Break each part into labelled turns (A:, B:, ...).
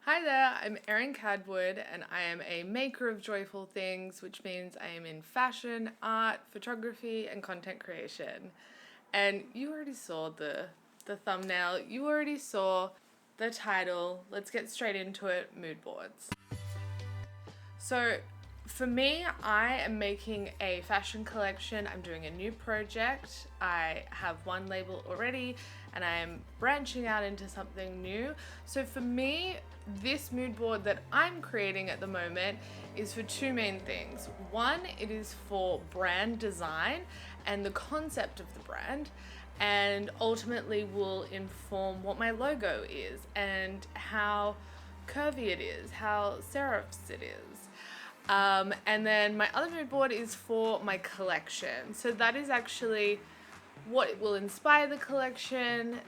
A: Hi there, I'm Erin Cadwood and I am a maker of joyful things, which means I am in fashion, art, photography, and content creation. And you already saw the thumbnail, you already saw the title. Let's get straight into it, mood boards. So for me, I am making a fashion collection. I'm doing a new project. I have one label already and I am branching out into something new. So for me, this mood board that I'm creating at the moment is for two main things. One, it is for brand design and the concept of the brand, and ultimately will inform what my logo is and how curvy it is, how serifs it is. And then my other mood board is for my collection. So that is actually what will inspire the collection,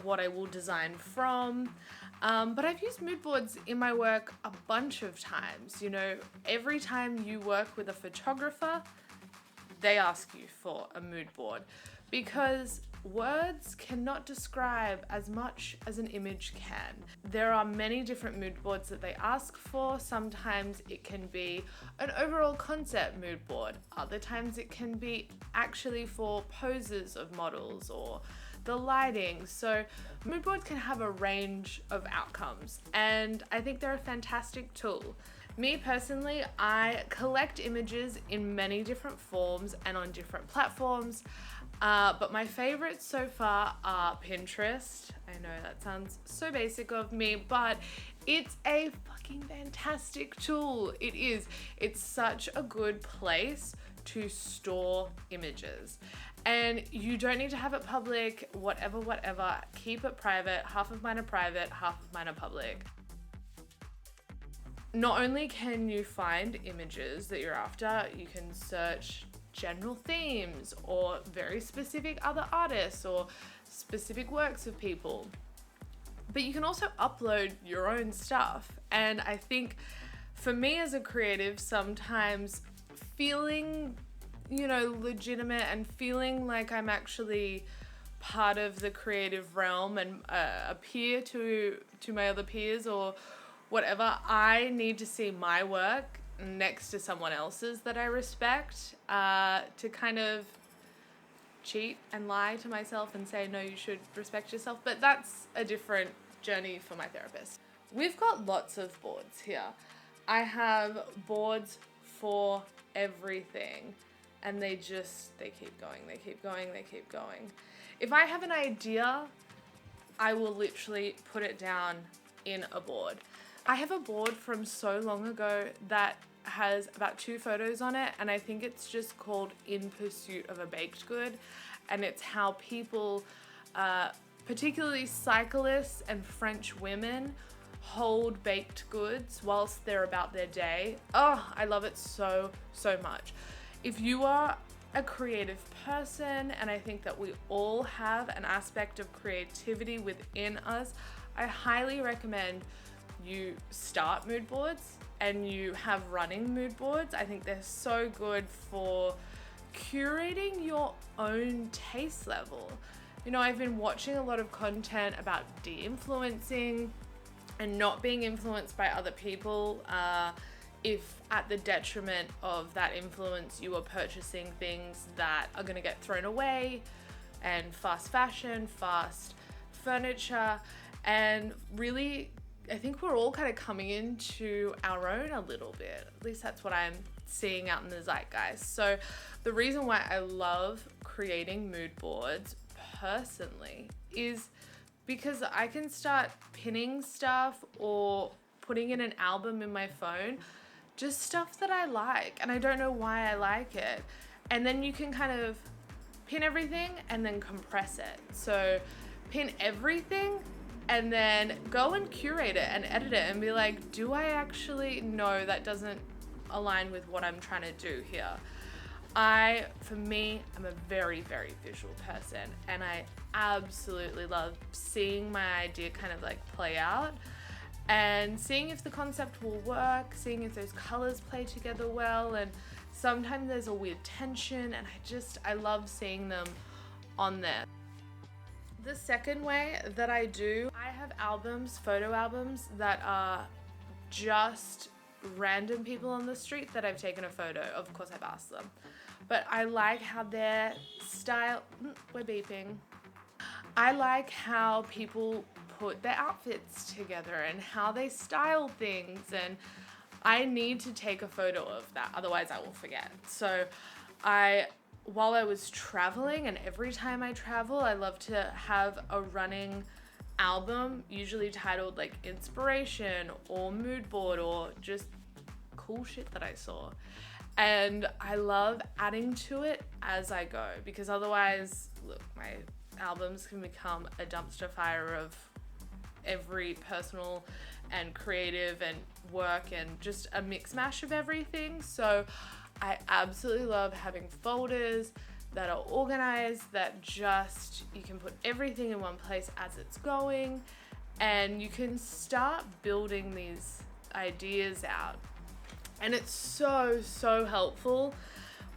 A: what I will design from. But I've used mood boards in my work a bunch of times. You know, every time you work with a photographer, they ask you for a mood board because words cannot describe as much as an image can. There are many different mood boards that they ask for. Sometimes it can be an overall concept mood board. Other times it can be actually for poses of models or the lighting. So mood boards can have a range of outcomes, and I think they're a fantastic tool. Me personally, I collect images in many different forms and on different platforms, but my favorites so far are Pinterest. I know that sounds so basic of me, but it's a fucking fantastic tool. It is. It's such a good place to store images. And you don't need to have it public, whatever. Keep it private. Half of mine are private, half of mine are public. Not only can you find images that you're after, you can search general themes or very specific other artists or specific works of people. But you can also upload your own stuff. And I think for me as a creative, sometimes feeling, legitimate and feeling like I'm actually part of the creative realm and a peer to my other peers or whatever, I need to see my work next to someone else's that I respect, to kind of cheat and lie to myself and say, no, you should respect yourself. But that's a different journey for my therapist. We've got lots of boards here. I have boards for everything, and they keep going. If I have an idea, I will literally put it down in a board. I have a board from so long ago that has about 2 photos on it, and I think it's just called In Pursuit of a Baked Good, and it's how people, particularly cyclists and French women, hold baked goods whilst they're about their day. Oh, I love it so much. If you are a creative person, and I think that we all have an aspect of creativity within us, I highly recommend you start mood boards and you have running mood boards. I think they're so good for curating your own taste level. I've been watching a lot of content about de-influencing and not being influenced by other people, if at the detriment of that influence you are purchasing things that are going to get thrown away, and fast fashion, fast furniture, and really I think we're all kind of coming into our own a little bit. At least that's what I'm seeing out in the zeitgeist. So the reason why I love creating mood boards personally is because I can start pinning stuff or putting in an album in my phone, just stuff that I like and I don't know why I like it. And then you can kind of pin everything and then compress it. So pin everything and then go and curate it and edit it and be like, do I actually know that doesn't align with what I'm trying to do here? For me, I'm a very visual person, and I absolutely love seeing my idea kind of like play out and seeing if the concept will work, seeing if those colors play together well, and sometimes there's a weird tension, and I love seeing them on there. The second way that I have have albums, photo albums, that are just random people on the street that I've taken a photo. Of course, I've asked them. But I like how their style... We're beeping. I like how people put their outfits together and how they style things, and I need to take a photo of that, otherwise I will forget. So while I was traveling, and every time I travel, I love to have a running album, usually titled like inspiration or mood board or just cool shit that I saw. And I love adding to it as I go, because otherwise, look, my albums can become a dumpster fire of every personal and creative and work and just a mix mash of everything. So I absolutely love having folders that are organized, that just, you can put everything in one place as it's going, and you can start building these ideas out. And it's so, so helpful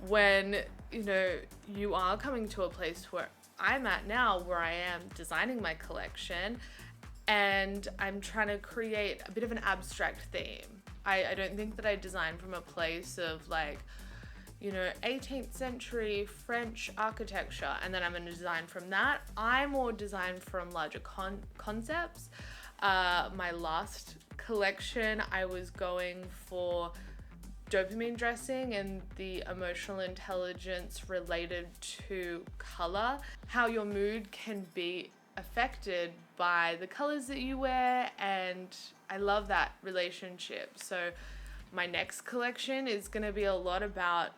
A: when, you know, you are coming to a place where I'm at now, where I am designing my collection and I'm trying to create a bit of an abstract theme. I don't think that I design from a place of like, you know, 18th century French architecture, and then I'm going to design from that. I more design from larger concepts. My last collection, I was going for dopamine dressing and the emotional intelligence related to color, how your mood can be affected by the colors that you wear, and I love that relationship. So my next collection is going to be a lot about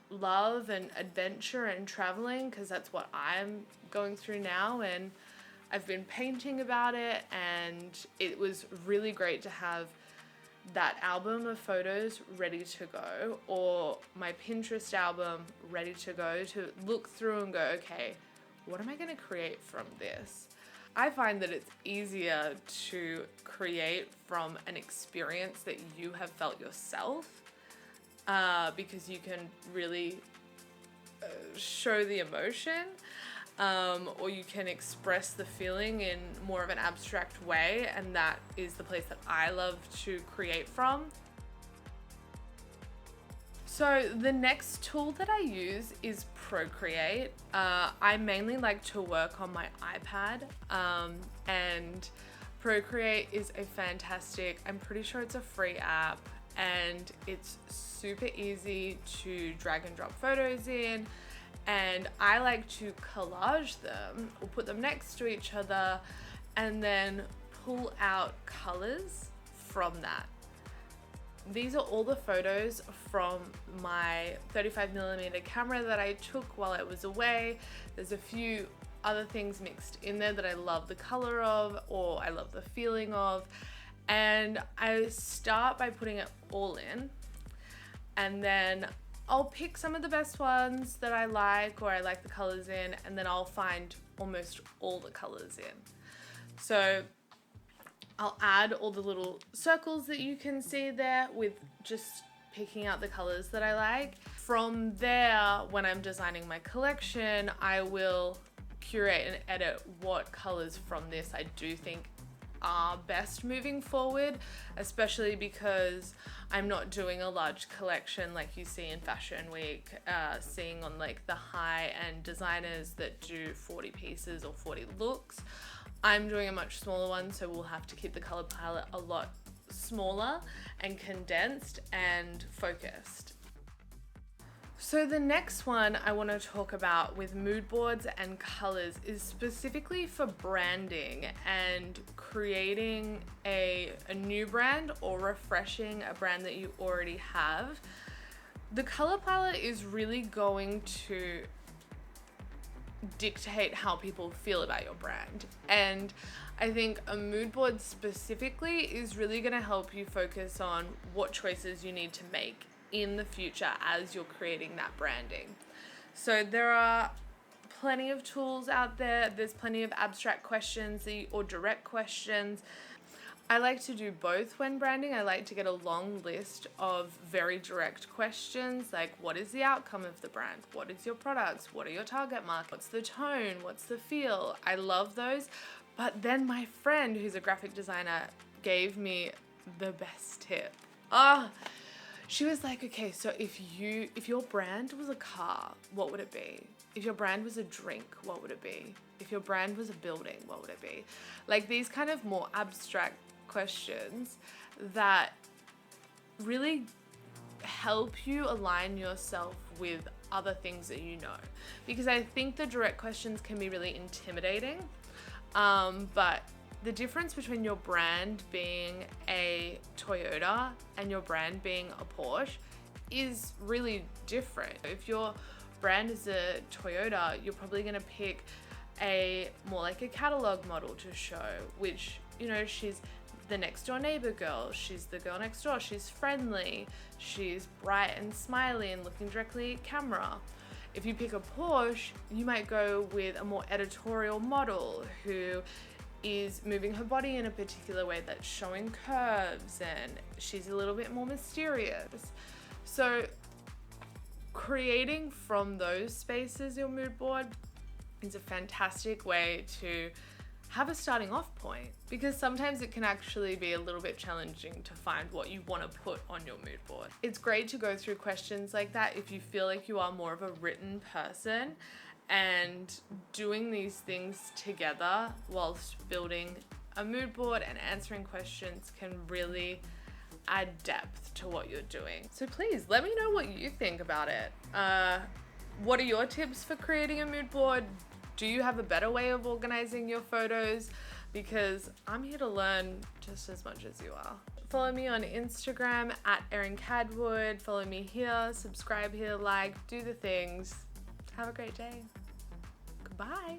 A: love and adventure and traveling, because that's what I'm going through now, and I've been painting about it, and it was really great to have that album of photos ready to go, or my Pinterest album ready to go, to look through and go, okay, what am I going to create from this? I find that it's easier to create from an experience that you have felt yourself, because you can really show the emotion, or you can express the feeling in more of an abstract way, and that is the place that I love to create from. So the next tool that I use is Procreate. I mainly like to work on my iPad, and Procreate is a fantastic, I'm pretty sure it's a free app, and it's super easy to drag and drop photos in, and I like to collage them or put them next to each other and then pull out colors from that. These are all the photos from my 35mm camera that I took while I was away. There's a few other things mixed in there that I love the color of, or I love the feeling of, and I start by putting it all in, and then I'll pick some of the best ones that I like, or I like the colors in, and then I'll find almost all the colors in. So I'll add all the little circles that you can see there with just picking out the colors that I like. From there, when I'm designing my collection, I will curate and edit what colors from this I do think are best moving forward, especially because I'm not doing a large collection like you see in Fashion Week, seeing on like the high-end designers that do 40 pieces or 40 looks. I'm doing a much smaller one, so we'll have to keep the color palette a lot smaller and condensed and focused. So the next one I want to talk about with mood boards and colors is specifically for branding and creating a new brand or refreshing a brand that you already have. The color palette is really going to dictate how people feel about your brand, and I think a mood board specifically is really going to help you focus on what choices you need to make in the future as you're creating that branding. So there are plenty of tools out there. There's plenty of abstract questions or direct questions. I like to do both when branding. I like to get a long list of very direct questions, like what is the outcome of the brand? What is your products? What are your target market? What's the tone? What's the feel? I love those. But then my friend, who's a graphic designer, gave me the best tip. She was like, okay, so if your brand was a car, what would it be? If your brand was a drink, what would it be? If your brand was a building, what would it be? Like these kind of more abstract questions that really help you align yourself with other things that you know. Because I think the direct questions can be really intimidating, but the difference between your brand being a Toyota and your brand being a Porsche is really different. If your brand is a Toyota, you're probably going to pick a more like a catalog model to show, which, you know, she's the next door neighbor girl, she's the girl next door, she's friendly, she's bright and smiley and looking directly at camera. If you pick a Porsche, you might go with a more editorial model who is moving her body in a particular way that's showing curves, and she's a little bit more mysterious. So creating from those spaces your mood board is a fantastic way to have a starting off point, because sometimes it can actually be a little bit challenging to find what you want to put on your mood board. It's great to go through questions like that if you feel like you are more of a written person, and doing these things together whilst building a mood board and answering questions can really add depth to what you're doing. So please let me know what you think about it. What are your tips for creating a mood board? Do you have a better way of organizing your photos? Because I'm here to learn just as much as you are. Follow me on Instagram at Erin Cadwood. Follow me here, subscribe here, like, do the things. Have a great day. Goodbye.